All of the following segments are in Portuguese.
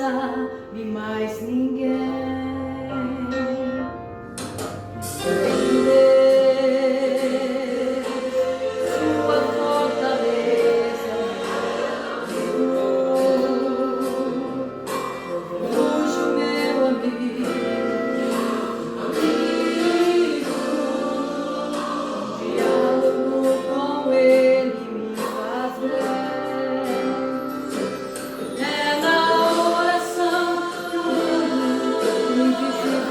sabe mais ninguém. Sua fortaleza, puxo meu amigo, diálogo com ele me faz bem. É na oração que o mundo invisível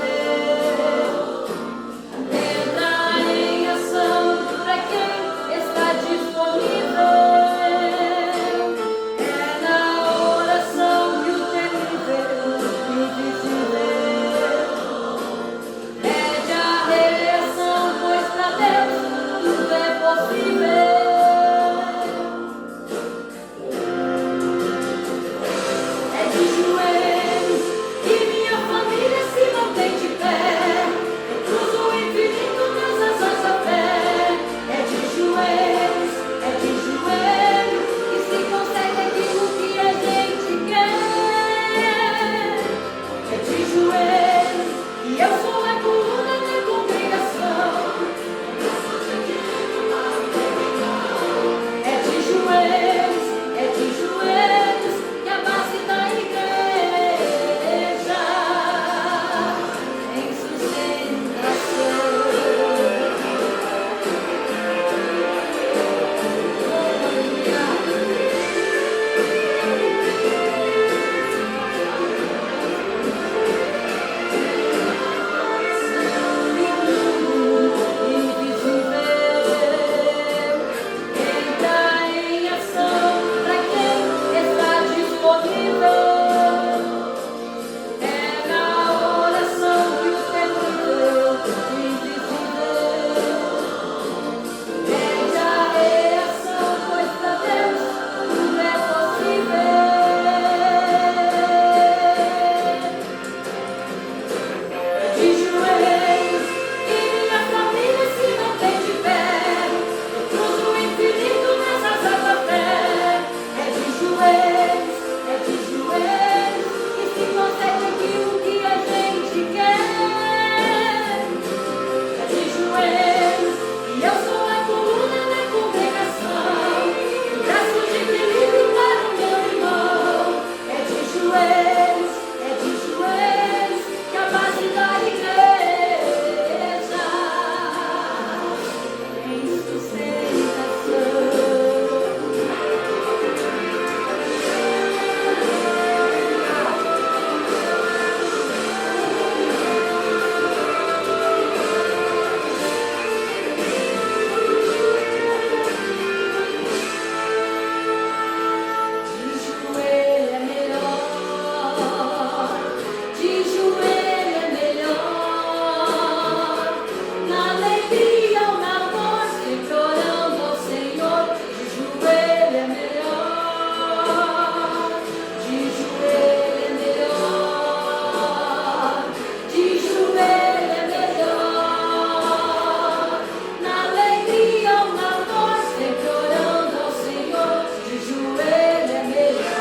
entra em ação para quem está disponível. É na oração que o temível invisível pede a reação, pois para Deus tudo é possível. É de joelhos que minha família se mantém de pé. Eu cruzo o infinito nas asas da fé. É de joelhos que se consegue aquilo que a gente quer. É de joelhos e eu sou a coluna da congregação. É de joelhos que a base da igreja tem sustentação. Invisível entra em ação para quem está disponível. É na oração que o temível invisível pede a reação, pois para Deus tudo é possível. De joelhos e minha família se mantém de pé. Eu cruzo o infinito nas asas da fé. É de joelhos que se consegue aquilo que a gente quer. É de joelhos e eu sou a coluna da congregação. Braço de equilíbrio para o meu irmão. É de joelhos que a base da igreja tem sustentação. De joelho é melhor, de joelho é melhor, na alegria ou na dor, sempre orando ao Senhor. De joelho é melhor, de joelho é melhor, de joelho é melhor, na alegria ou na dor, sempre orando ao Senhor. De joelho é melhor.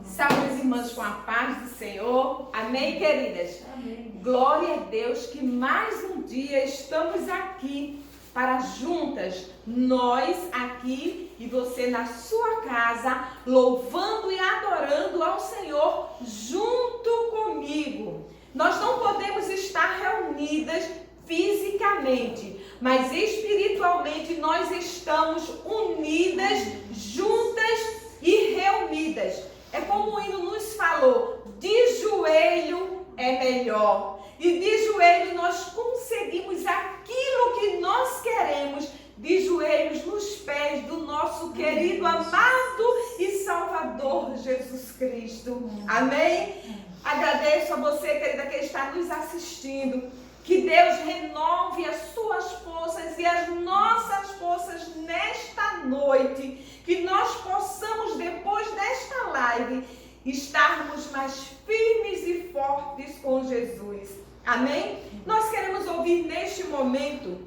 Salve as irmãs com a paz do Senhor. Amém, queridas? Amém. Glória a Deus que mais um dia estamos aqui para juntas, nós aqui e você na sua casa, louvando e adorando ao Senhor junto comigo. Nós não podemos estar reunidas fisicamente, mas espiritualmente nós estamos unidas, juntas e reunidas. É como o hino nos falou, de joelho é melhor. E de joelho nós conseguimos aquilo que nós queremos, de joelhos nos pés do nosso querido, amado e Salvador Jesus Cristo. Amém? Agradeço a você, querida, que está nos assistindo. Que Deus renove as suas forças e as nossas forças nesta noite. Que nós possamos, depois desta live, estarmos mais firmes e fortes com Jesus. Amém? Nós queremos ouvir neste momento momento,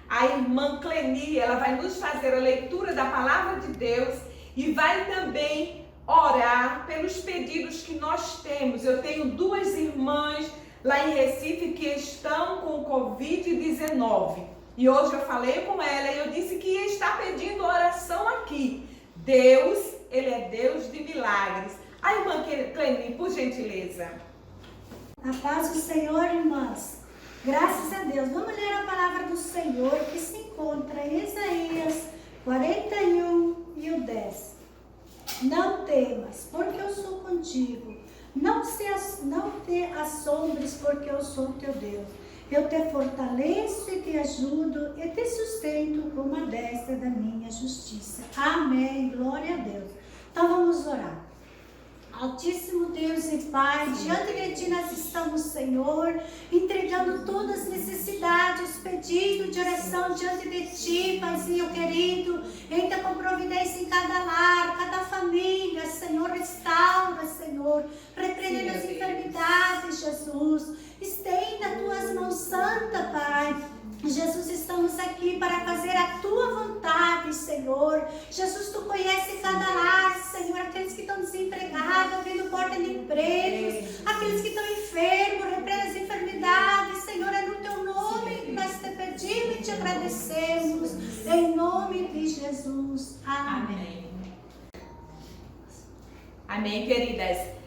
a irmã Cleni, ela vai nos fazer a leitura da palavra de Deus e vai também orar pelos pedidos que nós temos. Eu tenho 2 irmãs lá em Recife que estão com Covid-19. E hoje eu falei com ela e eu disse que ia estar pedindo oração aqui. Deus, Ele é Deus de milagres. A irmã Cleni, por gentileza. A paz do Senhor, irmãs. Graças a Deus. Vamos ler a palavra do Senhor que se encontra em Isaías 41 e o 10. Não temas, porque eu sou contigo. Não te assombres, porque eu sou teu Deus. Eu te fortaleço e te ajudo e te sustento com a destra da minha justiça. Amém. Glória a Deus. Então vamos orar. Altíssimo Deus e Pai, diante de Ti nós estamos, Senhor, entregando todas as necessidades, pedido de oração diante de Ti, Paizinho querido. Entra com providência em cada lar, cada família, Senhor, restaura, Senhor, repreende as enfermidades, Jesus. Estenda Tuas mãos santas, Pai. Jesus, estamos aqui para fazer a Tua vontade, Senhor. Jesus, Tu conheces cada lar, Senhor, aqueles que estão desempregados, abrindo porta de empregos, aqueles que estão enfermos, repreende as enfermidades, Senhor, é no Teu nome que nós te pedimos e te agradecemos, em nome de Jesus. Amém. Amém, queridas.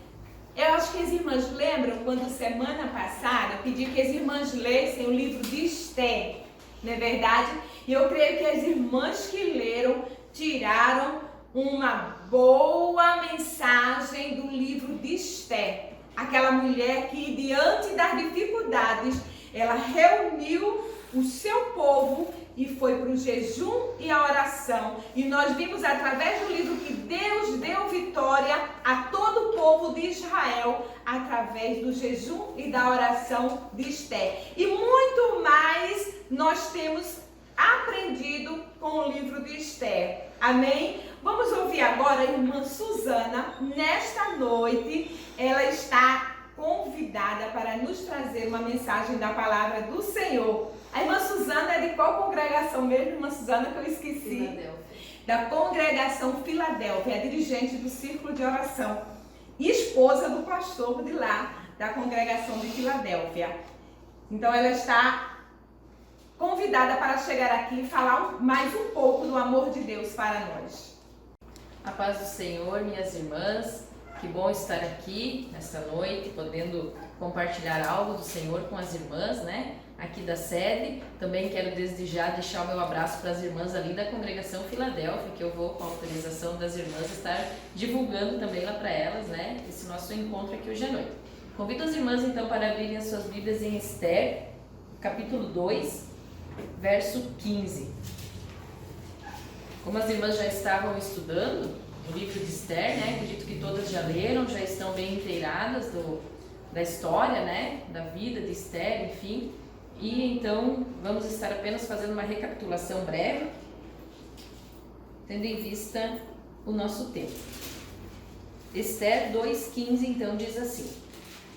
Eu acho que as irmãs lembram quando semana passada eu pedi que as irmãs lessem o livro de Esther, não é verdade? E eu creio que as irmãs que leram tiraram uma boa mensagem do livro de Esther. Aquela mulher que, diante das dificuldades, ela reuniu o seu povo e foi para o jejum e a oração. E nós vimos através do livro que Deus deu vitória a todo o povo de Israel através do jejum e da oração de Esther. E muito mais nós temos aprendido com o livro de Esther. Amém? Vamos ouvir agora a irmã Suzana. Nesta noite, ela está convidada para nos trazer uma mensagem da palavra do Senhor. A irmã Suzana é de qual congregação mesmo, irmã Suzana, que eu esqueci? Filadélfia. Da congregação Filadélfia, é dirigente do Círculo de Oração e esposa do pastor de lá, da congregação de Filadélfia. Então ela está convidada para chegar aqui e falar mais um pouco do amor de Deus para nós. A paz do Senhor, minhas irmãs, que bom estar aqui nesta noite, podendo compartilhar algo do Senhor com as irmãs, né? Aqui da sede. Também quero desde já deixar o meu abraço para as irmãs ali da congregação Filadélfia, que eu vou, com a autorização das irmãs, estar divulgando também lá para elas, né? Esse nosso encontro aqui hoje à noite. Convido as irmãs então para abrirem as suas Bíblias em Esther, capítulo 2, verso 15. Como as irmãs já estavam estudando o livro de Esther, né? Acredito que todas já leram, já estão bem inteiradas da história, né? Da vida de Esther, enfim. E então vamos estar apenas fazendo uma recapitulação breve, tendo em vista o nosso tempo. Esther 2,15 então diz assim: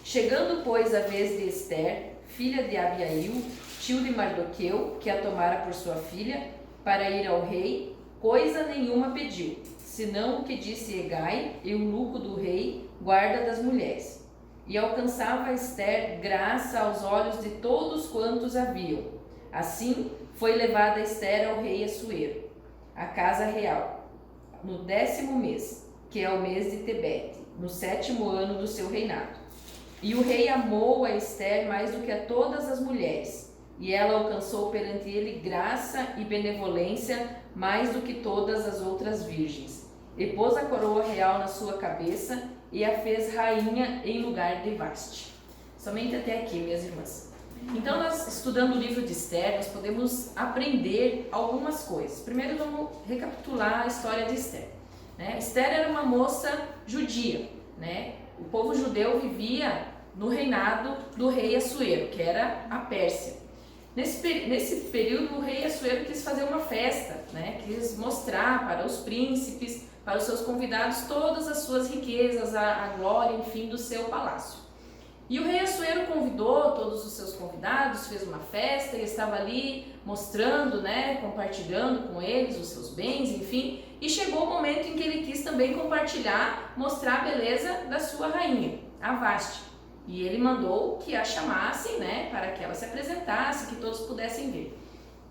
Chegando, pois, a vez de Esther, filha de Abiail, tio de Mardoqueu, que a tomara por sua filha, para ir ao rei, coisa nenhuma pediu, senão o que disse Hegai, eunuco do rei, guarda das mulheres. E alcançava Esther graça aos olhos de todos quantos a viam. Assim foi levada Esther ao rei Assuero, à casa real, no 10º mês, que é o mês de Tebete, no 7º ano do seu reinado. E o rei amou a Esther mais do que a todas as mulheres, e ela alcançou perante ele graça e benevolência mais do que todas as outras virgens. E pôs a coroa real na sua cabeça e a fez rainha em lugar de Vaste. Somente até aqui, minhas irmãs. Então, nós estudando o livro de Esther, nós podemos aprender algumas coisas. Primeiro, vamos recapitular a história de Esther. Né? Esther era uma moça judia, né? O povo judeu vivia no reinado do rei Assuero, que era a Pérsia. Nesse período, o rei Assuero quis fazer uma festa, né? Quis mostrar para os príncipes, para os seus convidados, todas as suas riquezas, a glória, enfim, do seu palácio. E o rei Assuero convidou todos os seus convidados, fez uma festa e estava ali mostrando, né, compartilhando com eles os seus bens, enfim. E chegou o momento em que ele quis também compartilhar, mostrar a beleza da sua rainha, a Vasti. E ele mandou que a chamassem, né, para que ela se apresentasse, que todos pudessem ver.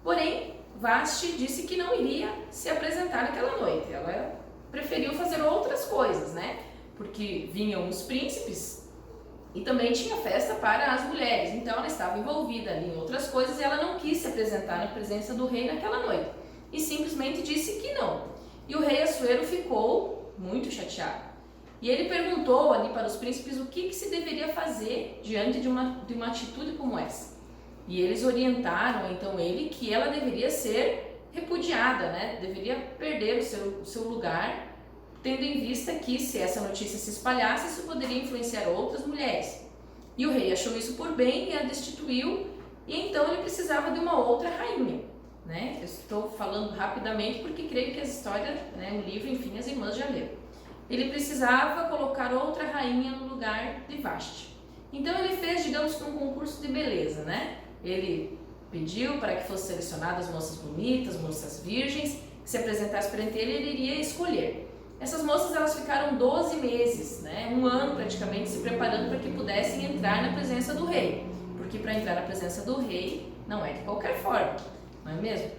Porém, Vasti disse que não iria se apresentar naquela noite. Ela preferiu fazer outras coisas, né? Porque vinham os príncipes e também tinha festa para as mulheres. Então ela estava envolvida ali em outras coisas e ela não quis se apresentar na presença do rei naquela noite. E simplesmente disse que não. E o rei Assuero ficou muito chateado. E ele perguntou ali para os príncipes o que se deveria fazer diante de uma atitude como essa. E eles orientaram então ele que ela deveria ser repudiada, né? Deveria perder o seu lugar, tendo em vista que se essa notícia se espalhasse, isso poderia influenciar outras mulheres. E o rei achou isso por bem e a destituiu, e então ele precisava de uma outra rainha, né? Eu estou falando rapidamente porque creio que as histórias, né, o livro, enfim, as irmãs já leram. Ele precisava colocar outra rainha no lugar de Vasti. Então ele fez, digamos, um concurso de beleza, né? Ele pediu para que fossem selecionadas moças bonitas, moças virgens, que se apresentassem perante ele, ele iria escolher. Essas moças, elas ficaram 12 meses, né, um ano praticamente, se preparando para que pudessem entrar na presença do rei. Porque para entrar na presença do rei não é de qualquer forma, não é mesmo?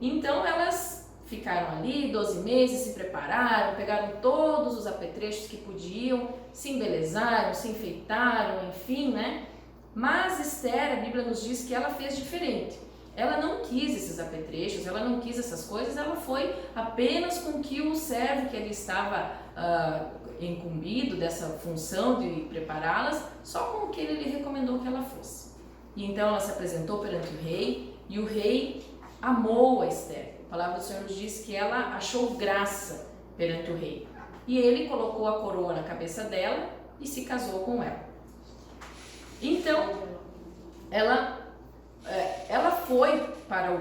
Então elas ficaram ali 12 meses, se prepararam, pegaram todos os apetrechos que podiam, se embelezaram, se enfeitaram, enfim, né? Mas Esther, a Bíblia nos diz que ela fez diferente. Ela não quis esses apetrechos, ela não quis essas coisas, ela foi apenas com que o servo que ali estava incumbido dessa função de prepará-las, só com o que ele lhe recomendou que ela fosse. E então ela se apresentou perante o rei, e o rei amou a Esther. A palavra do Senhor nos diz que ela achou graça perante o rei. E ele colocou a coroa na cabeça dela e se casou com ela. Então, ela foi para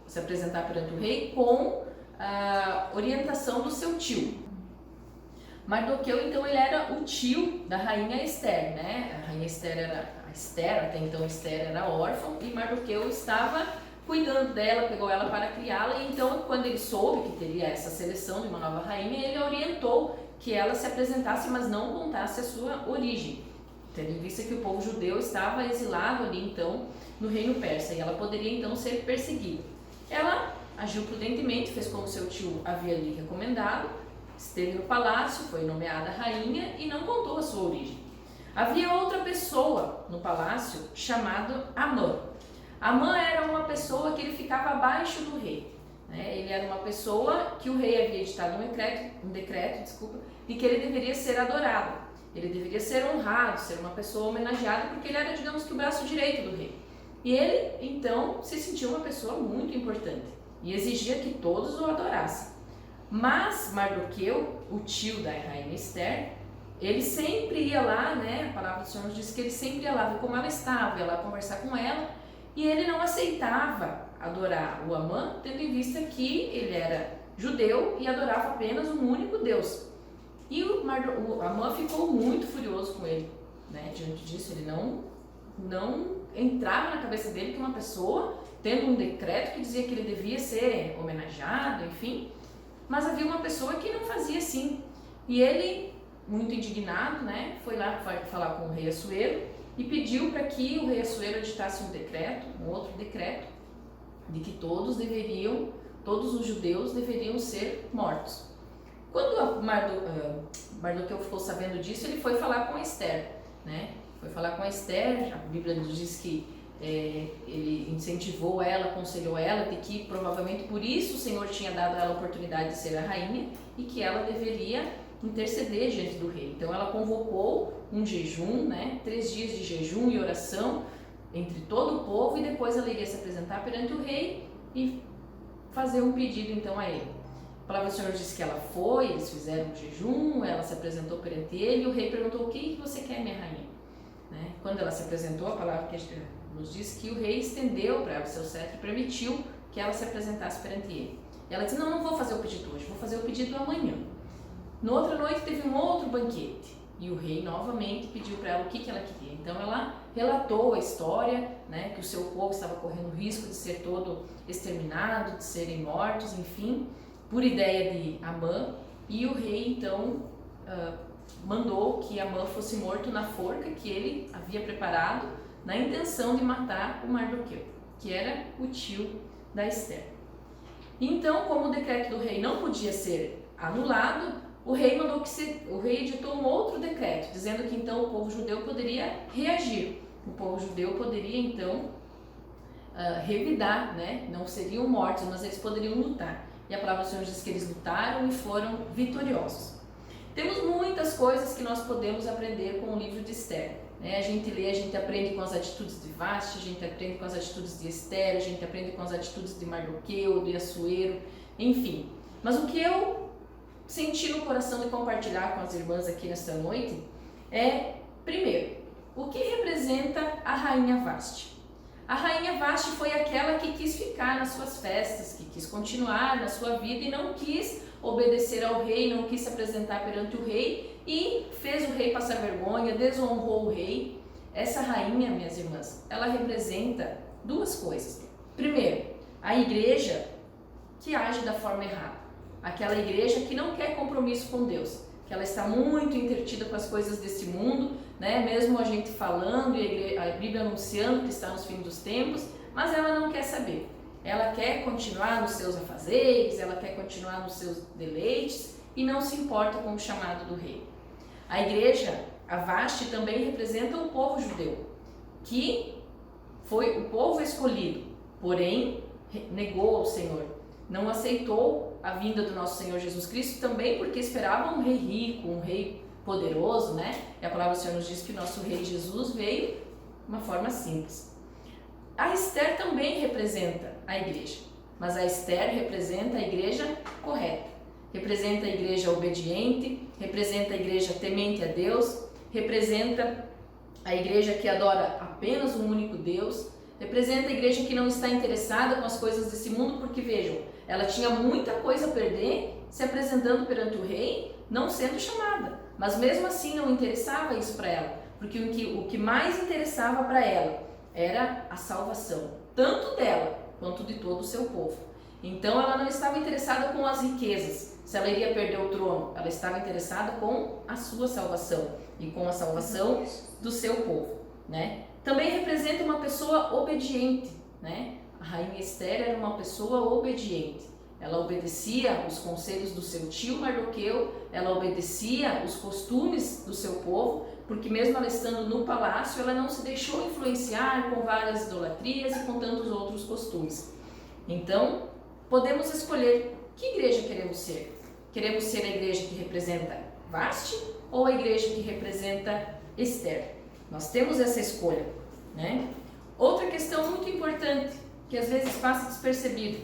se apresentar perante o rei com a orientação do seu tio. Mardoqueu, então, ele era o tio da rainha Esther, né? A rainha Esther até então Esther era órfã, e Mardoqueu estava cuidando dela, pegou ela para criá-la, e então, quando ele soube que teria essa seleção de uma nova rainha, ele orientou que ela se apresentasse, mas não contasse a sua origem, tendo em vista que o povo judeu estava exilado ali, então, no reino persa, e ela poderia, então, ser perseguida. Ela agiu prudentemente, fez como seu tio havia lhe recomendado, esteve no palácio, foi nomeada rainha e não contou a sua origem. Havia outra pessoa no palácio chamado Amã. Amã era uma pessoa que ele ficava abaixo do rei, né? Ele era uma pessoa que o rei havia editado um decreto, de que ele deveria ser adorado. Ele deveria ser honrado, ser uma pessoa homenageada, porque ele era, digamos que, o braço direito do rei. E ele, então, se sentia uma pessoa muito importante e exigia que todos o adorassem. Mas Mardoqueu, o tio da rainha Esther, ele sempre ia lá, né? A palavra do Senhor nos diz que ele sempre ia lá ver como ela estava, ia lá conversar com ela, e ele não aceitava adorar o Amã, tendo em vista que ele era judeu e adorava apenas um único Deus. E o Amã ficou muito furioso com ele, né? Diante disso, ele não entrava na cabeça dele que uma pessoa, tendo um decreto que dizia que ele devia ser homenageado, enfim, mas havia uma pessoa que não fazia assim. E ele, muito indignado, né, foi lá falar com o rei Assuero e pediu para que o rei Assuero editasse um outro decreto, de que todos os judeus deveriam ser mortos. Quando Mardoqueu ficou sabendo disso, ele foi falar com Esther, né? Foi falar com Esther, a Bíblia nos diz que ele incentivou ela, aconselhou ela de que provavelmente por isso o Senhor tinha dado a ela a oportunidade de ser a rainha e que ela deveria interceder diante do rei. Então ela convocou um jejum, né? 3 dias de jejum e oração entre todo o povo, e depois ela iria se apresentar perante o rei e fazer um pedido então a ele. A palavra do Senhor diz que ela foi, eles fizeram um jejum, ela se apresentou perante ele, e o rei perguntou: o que você quer, minha rainha? Né? Quando ela se apresentou, a palavra que nos diz que o rei estendeu para ela o seu cetro e permitiu que ela se apresentasse perante ele. E ela disse: não vou fazer o pedido hoje, vou fazer o pedido amanhã. Na outra noite teve um outro banquete, E o rei novamente pediu para ela o que ela queria. Então ela relatou a história, né, que o seu povo estava correndo risco de ser todo exterminado, de serem mortos, enfim, por ideia de Amã. E o rei então mandou que Amã fosse morto na forca que ele havia preparado na intenção de matar o Mardoqueu, que era o tio da Esther. Então, como o decreto do rei não podia ser anulado, o rei editou um outro decreto, dizendo que então o povo judeu poderia reagir. O povo judeu poderia então revidar, né? Não seriam mortos, mas eles poderiam lutar. E a palavra do Senhor diz que eles lutaram e foram vitoriosos. Temos muitas coisas que nós podemos aprender com o livro de Esther. Né? A gente lê, a gente aprende com as atitudes de Vasti, a gente aprende com as atitudes de Esther, a gente aprende com as atitudes de Mardoqueu, de Assuero, enfim. Mas o que eu senti no coração de compartilhar com as irmãs aqui nesta noite é, primeiro, o que representa a rainha Vasti? A rainha Vasti foi aquela que quis ficar nas suas festas, que quis continuar na sua vida e não quis obedecer ao rei, não quis se apresentar perante o rei e fez o rei passar vergonha, desonrou o rei. Essa rainha, minhas irmãs, ela representa duas coisas. Primeiro, a igreja que age da forma errada. Aquela igreja que não quer compromisso com Deus, que ela está muito entretida com as coisas desse mundo, né? Mesmo a gente falando e a Bíblia anunciando que está nos fins dos tempos, mas ela não quer saber. Ela quer continuar nos seus afazeres, ela quer continuar nos seus deleites e não se importa com o chamado do rei. A igreja, a Vasti, também representa o povo judeu, que foi o povo escolhido, porém negou ao Senhor, não aceitou a vinda do nosso Senhor Jesus Cristo, também porque esperava um rei rico, um rei poderoso, né? E a palavra do Senhor nos diz que o nosso rei Jesus veio de uma forma simples. A Esther também representa a igreja, mas a Esther representa a igreja correta, representa a igreja obediente, representa a igreja temente a Deus, representa a igreja que adora apenas um único Deus, representa a igreja que não está interessada com as coisas desse mundo, porque vejam, ela tinha muita coisa a perder se apresentando perante o rei, não sendo chamada, mas mesmo assim não interessava isso para ela, porque o que mais interessava para ela era a salvação, tanto dela quanto de todo o seu povo. Então ela não estava interessada com as riquezas, se ela iria perder o trono, ela estava interessada com a sua salvação e com a salvação do seu povo, né? Também representa uma pessoa obediente, né? A rainha Esther era uma pessoa obediente. Ela obedecia os conselhos do seu tio Mardoqueu, ela obedecia os costumes do seu povo, porque mesmo ela estando no palácio, ela não se deixou influenciar com várias idolatrias e com tantos outros costumes. Então, podemos escolher que igreja queremos ser. Queremos ser a igreja que representa Vasti ou a igreja que representa Esther? Nós temos essa escolha, né? Outra questão muito importante, que às vezes passa despercebido,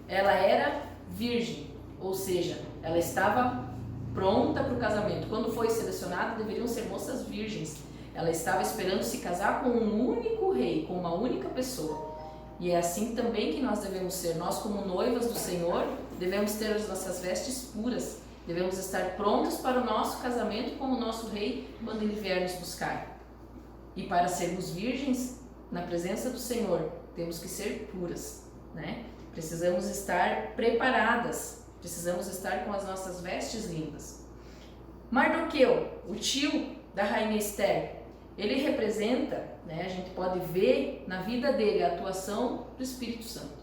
ela era virgem, ou seja, ela estava pronta para o casamento. Quando foi selecionada, deveriam ser moças virgens. Ela estava esperando se casar com um único rei, com uma única pessoa. E é assim também que nós devemos ser. Nós, como noivas do Senhor, devemos ter as nossas vestes puras. Devemos estar prontos para o nosso casamento com o nosso rei quando ele vier nos buscar. E para sermos virgens na presença do Senhor, temos que ser puras, né? Precisamos estar preparadas, precisamos estar com as nossas vestes limpas. Mardoqueu, o tio da rainha Esther, ele representa, né, a gente pode ver na vida dele a atuação do Espírito Santo.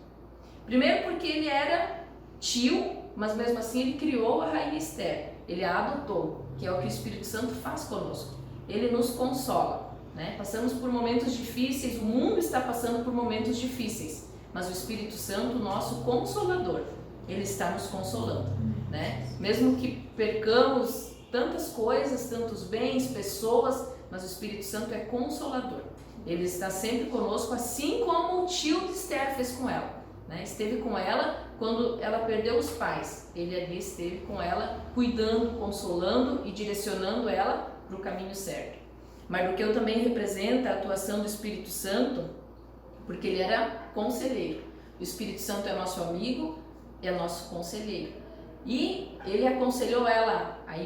Primeiro porque ele era tio, mas mesmo assim ele criou a rainha Esther, ele a adotou, que é o que o Espírito Santo faz conosco. Ele nos consola, né? Passamos por momentos difíceis, o mundo está passando por momentos difíceis, mas o Espírito Santo, nosso consolador, ele está nos consolando, né? Mesmo que percamos tantas coisas, tantos bens, pessoas, mas o Espírito Santo é consolador. Ele está sempre conosco, assim como o tio de Esther fez com ela, né? Esteve com ela quando ela perdeu os pais. Ele ali esteve com ela, cuidando, consolando e direcionando ela para o caminho certo. Mardoqueu também representa a atuação do Espírito Santo, porque ele era conselheiro. O Espírito Santo é nosso amigo, é nosso conselheiro. E ele aconselhou ela a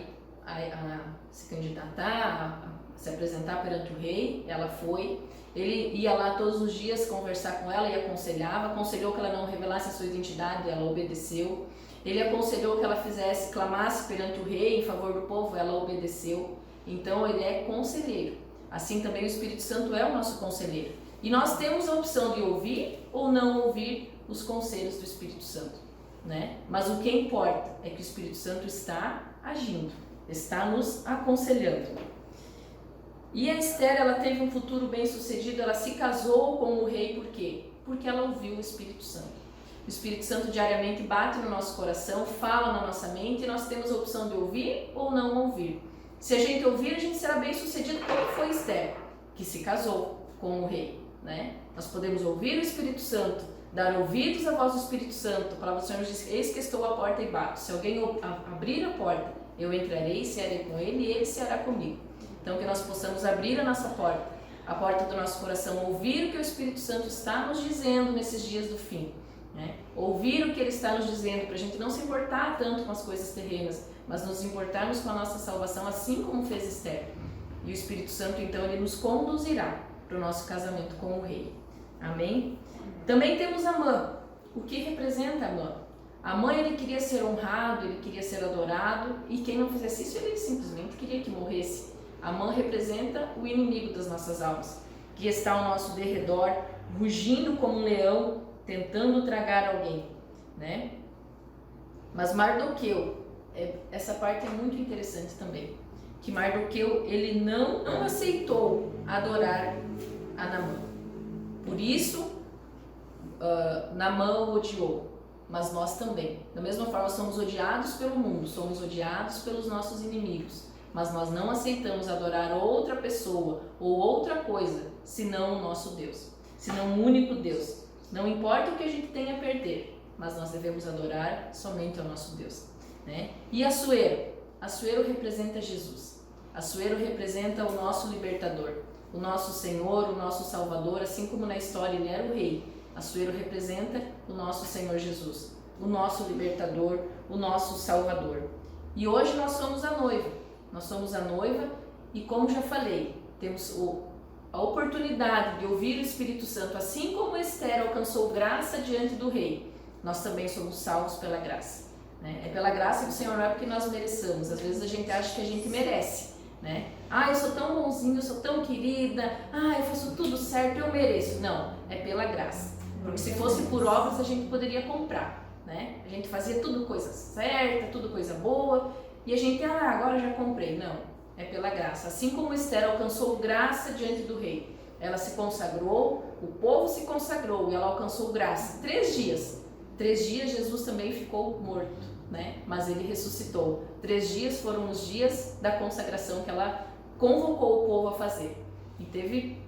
se candidatar, a se apresentar perante o rei. Ela foi. Ele ia lá todos os dias conversar com ela e aconselhava. Aconselhou que ela não revelasse a sua identidade, ela obedeceu. Ele aconselhou que ela fizesse, clamasse perante o rei em favor do povo, ela obedeceu. Então ele é conselheiro. Assim também o Espírito Santo é o nosso conselheiro. E nós temos a opção de ouvir ou não ouvir os conselhos do Espírito Santo, né? Mas o que importa é que o Espírito Santo está agindo, está nos aconselhando. E a Esther, ela teve um futuro bem sucedido, ela se casou com o rei, por quê? Porque ela ouviu o Espírito Santo. O Espírito Santo diariamente bate no nosso coração, fala na nossa mente, e nós temos a opção de ouvir ou não ouvir. Se a gente ouvir, a gente será bem sucedido, como foi Esther, que se casou com o rei, né? Nós podemos ouvir o Espírito Santo, dar ouvidos à voz do Espírito Santo. A palavra do Senhor diz: eis que estou à porta e bato. Se alguém abrir a porta, eu entrarei e cearei com ele, e ele ceará comigo. Então que nós possamos abrir a nossa porta, a porta do nosso coração, ouvir o que o Espírito Santo está nos dizendo nesses dias do fim, né? Ouvir o que ele está nos dizendo, para a gente não se importar tanto com as coisas terrenas, mas nos importarmos com a nossa salvação, assim como fez Esther. E o Espírito Santo, então, ele nos conduzirá para o nosso casamento com o rei. Amém? Também temos Amã. O que representa Amã? Amã, ele queria ser honrado, ele queria ser adorado, e quem não fizesse isso, ele simplesmente queria que morresse. Amã representa o inimigo das nossas almas, que está ao nosso derredor, rugindo como um leão, tentando tragar alguém, né? Mas Mardoqueu, essa parte é muito interessante também, que Mardoqueu, ele não aceitou adorar a Naamã. Por isso, Naamã o odiou, mas nós também. Da mesma forma, somos odiados pelo mundo, somos odiados pelos nossos inimigos, mas nós não aceitamos adorar outra pessoa ou outra coisa, senão o nosso Deus, senão o único Deus. Não importa o que a gente tenha a perder, mas nós devemos adorar somente ao nosso Deus, né? E Assuero? Assuero representa Jesus. Assuero representa o nosso libertador, o nosso Senhor, o nosso Salvador, assim como na história ele era o rei. Assuero representa o nosso Senhor Jesus, o nosso libertador, o nosso Salvador. E hoje nós somos a noiva. Nós somos a noiva e, como já falei, temos a oportunidade de ouvir o Espírito Santo, assim como Esther alcançou graça diante do rei. Nós também somos salvos pela graça, né? É pela graça do Senhor, não é porque nós mereçamos. Às vezes a gente acha que a gente merece, né? Eu sou tão bonzinho, eu sou tão querida, eu faço tudo certo, eu mereço. Não, é pela graça. Porque se fosse por obras, a gente poderia comprar, né? A gente fazia tudo coisa certa, tudo coisa boa, e a gente, agora já comprei. Não, é pela graça. Assim como Esther alcançou graça diante do rei, ela se consagrou, o povo se consagrou e ela alcançou graça. 3 dias. 3 dias Jesus também ficou morto, né? Mas ele ressuscitou. 3 dias foram os dias da consagração que ela convocou o povo a fazer. E teve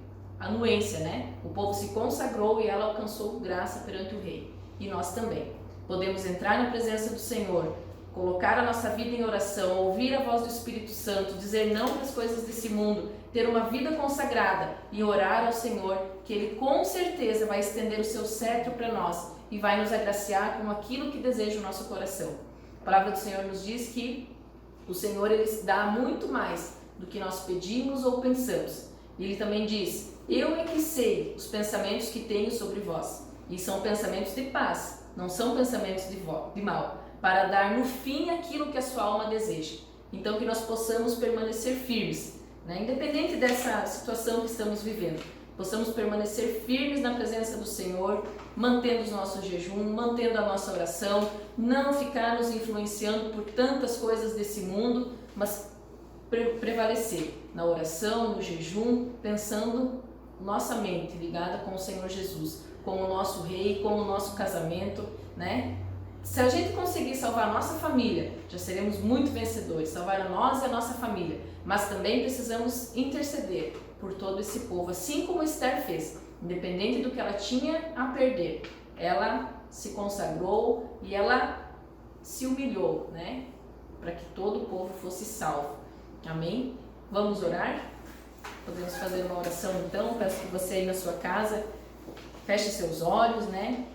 anuência, né? O povo se consagrou e ela alcançou graça perante o rei. E nós também. Podemos entrar na presença do Senhor, colocar a nossa vida em oração, ouvir a voz do Espírito Santo, dizer não para as coisas desse mundo, ter uma vida consagrada e orar ao Senhor, que Ele com certeza vai estender o seu cetro para nós e vai nos agraciar com aquilo que deseja o nosso coração. A palavra do Senhor nos diz que o Senhor, Ele dá muito mais do que nós pedimos ou pensamos. E Ele também diz: eu é que sei os pensamentos que tenho sobre vós, e são pensamentos de paz, não são pensamentos de mal, para dar no fim aquilo que a sua alma deseja. Então que nós possamos permanecer firmes, né? Independente dessa situação que estamos vivendo, possamos permanecer firmes na presença do Senhor, mantendo os nossos jejum, mantendo a nossa oração, não ficar nos influenciando por tantas coisas desse mundo, mas prevalecer na oração, no jejum, pensando nossa mente ligada com o Senhor Jesus, com o nosso Rei, com o nosso casamento, né? Se a gente conseguir salvar a nossa família, já seremos muito vencedores, salvar a nós e a nossa família, mas também precisamos interceder por todo esse povo, assim como Esther fez, independente do que ela tinha a perder, ela se consagrou e ela se humilhou, né? Para que todo o povo fosse salvo. Amém? Vamos orar? Podemos fazer uma oração então. Peço que você aí na sua casa feche seus olhos, né?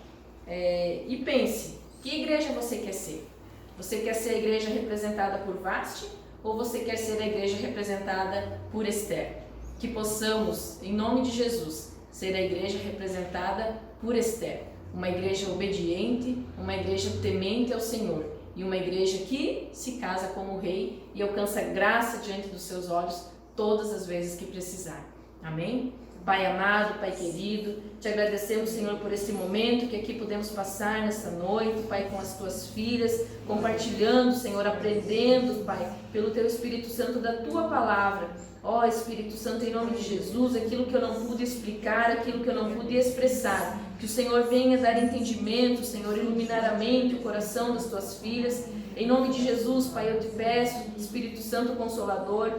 E pense, que igreja você quer ser? Você quer ser a igreja representada por Vaste ou você quer ser a igreja representada por Esther? Que possamos, em nome de Jesus, ser a igreja representada por Esther. Uma igreja obediente, uma igreja temente ao Senhor e uma igreja que se casa como o rei e alcança graça diante dos seus olhos todas as vezes que precisar. Amém? Pai amado, Pai querido, te agradecemos, Senhor, por esse momento que aqui podemos passar nessa noite, Pai, com as tuas filhas, compartilhando, Senhor, aprendendo, Pai, pelo teu Espírito Santo da tua palavra. Ó Espírito Santo, em nome de Jesus, aquilo que eu não pude explicar, aquilo que eu não pude expressar, que o Senhor venha dar entendimento, Senhor, iluminar a mente, o coração das tuas filhas. Em nome de Jesus, Pai, eu te peço, Espírito Santo Consolador,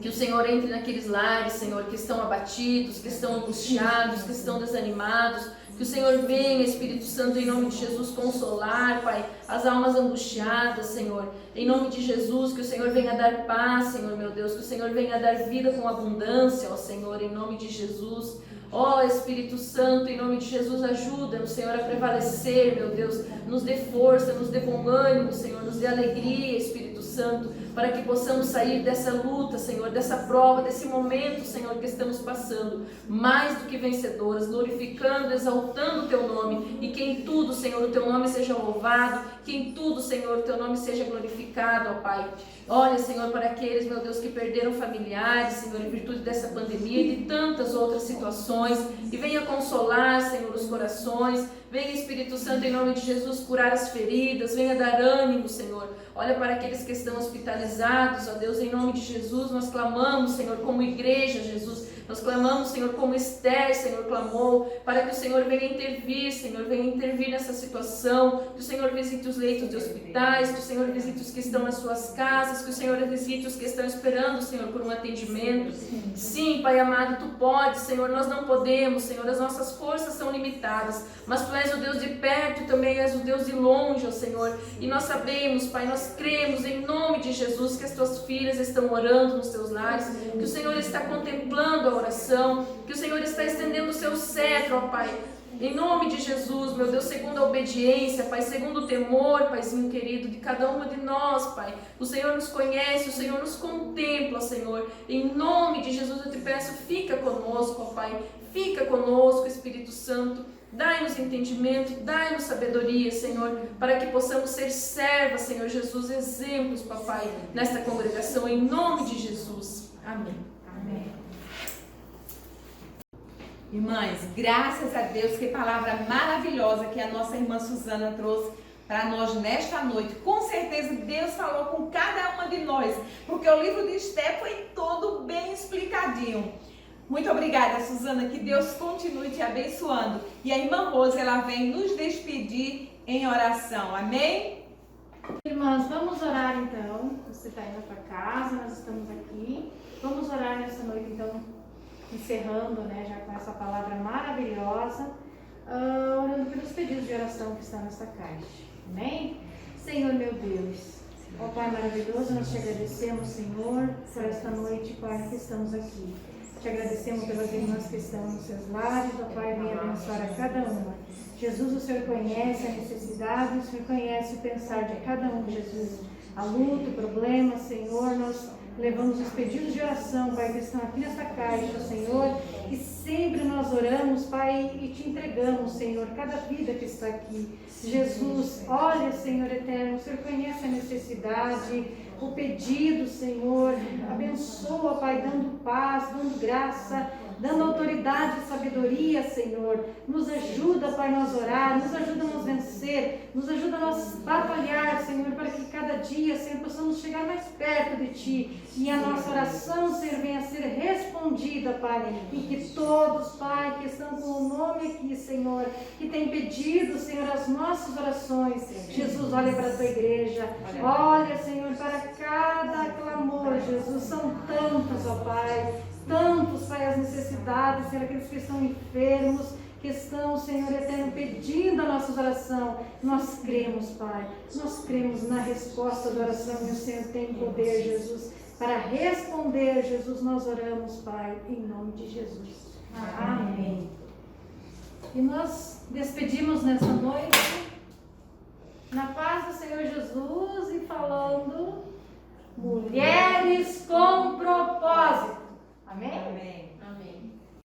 que o Senhor entre naqueles lares, Senhor, que estão abatidos, que estão angustiados, que estão desanimados. Que o Senhor venha, Espírito Santo, em nome de Jesus, consolar, Pai, as almas angustiadas, Senhor. Em nome de Jesus, que o Senhor venha dar paz, Senhor, meu Deus. Que o Senhor venha dar vida com abundância, ó Senhor, em nome de Jesus. Ó Espírito Santo, em nome de Jesus, ajuda-nos, Senhor, a prevalecer, meu Deus. Nos dê força, nos dê bom ânimo, Senhor. Nos dê alegria, Espírito Santo, para que possamos sair dessa luta, Senhor, dessa prova, desse momento, Senhor, que estamos passando, mais do que vencedoras, glorificando, exaltando o Teu nome, e que em tudo, Senhor, o Teu nome seja louvado, que em tudo, Senhor, o Teu nome seja glorificado, ó Pai. Olha, Senhor, para aqueles, meu Deus, que perderam familiares, Senhor, em virtude dessa pandemia e de tantas outras situações, e venha consolar, Senhor, os corações. Venha, Espírito Santo, em nome de Jesus, curar as feridas, venha dar ânimo, Senhor. Olha para aqueles que estão hospitalizados, ó Deus, em nome de Jesus, nós clamamos, Senhor, como igreja, Jesus. Nós clamamos, Senhor, como Esther, Senhor, clamou, para que o Senhor venha intervir, Senhor, venha intervir nessa situação, que o Senhor visite os leitos de hospitais, que o Senhor visite os que estão nas suas casas, que o Senhor visite os que estão esperando, Senhor, por um atendimento. Sim, Pai amado, Tu podes, Senhor, nós não podemos, Senhor, as nossas forças são limitadas, mas Tu és o Deus de perto, também és o Deus de longe, ó Senhor, e nós sabemos, Pai, nós cremos em nome de Jesus que as Tuas filhas estão orando nos Teus lares, que o Senhor está contemplando a oração, que o Senhor está estendendo o Seu cetro, ó Pai, em nome de Jesus, meu Deus, segundo a obediência, Pai, segundo o temor, Paizinho querido, de cada uma de nós, Pai. O Senhor nos conhece, o Senhor nos contempla, Senhor. Em nome de Jesus eu te peço, fica conosco, ó Pai. Fica conosco, Espírito Santo. Dai-nos entendimento, dai-nos sabedoria, Senhor, para que possamos ser servas, Senhor Jesus, exemplos, Papai, nesta congregação, em nome de Jesus. Amém. Amém. Irmãs, graças a Deus, que palavra maravilhosa que a nossa irmã Suzana trouxe para nós nesta noite. Com certeza Deus falou com cada uma de nós, porque o livro de Esther foi todo bem explicadinho. Muito obrigada, Suzana, que Deus continue te abençoando. E a irmã Rose, ela vem nos despedir em oração, amém? Irmãs, vamos orar então. Você está indo para casa, nós estamos aqui. Vamos orar nessa noite então, encerrando, né, já com essa palavra maravilhosa, orando pelos pedidos de oração que estão nessa caixa. Amém? Senhor meu Deus, ó Pai maravilhoso, nós te agradecemos, Senhor, por esta noite, Pai, que estamos aqui. Te agradecemos pelas irmãs que estão nos seus lares, ó Pai, venha abençoar a cada uma. Jesus, o Senhor conhece a necessidade, o Senhor conhece o pensar de cada um, Jesus. A luta, o problema, Senhor, nós levamos os pedidos de oração, Pai, que estão aqui nessa caixa, Senhor, e sempre nós oramos, Pai, e te entregamos, Senhor, cada vida que está aqui. Jesus, olha, Senhor eterno, o Senhor conhece a necessidade, o pedido, Senhor, abençoa, Pai, dando paz, dando graça, dando autoridade e sabedoria, Senhor. Nos ajuda, Pai, nós orar, nos ajuda a nos vencer, nos ajuda a nós batalhar, Senhor, para que cada dia, Senhor, possamos chegar mais perto de Ti e a nossa oração, Senhor, venha a ser respondida, Pai, e que todos, Pai, que estão com o nome aqui, Senhor, que têm pedido, Senhor, as nossas orações, Jesus, olha para a Tua igreja, olha, Senhor, para cada clamor, Jesus, são tantos, ó Pai, tantos, Pai, as necessidades, Senhor, aqueles que estão enfermos, que estão, Senhor eterno, pedindo a nossa oração. Nós cremos, Pai, nós cremos na resposta da oração e o Senhor tem poder, Jesus, para responder, Jesus, nós oramos, Pai, em nome de Jesus. Amém. E nós despedimos nessa noite, na paz do Senhor Jesus e falando, mulheres com propósito. Amém? Amém.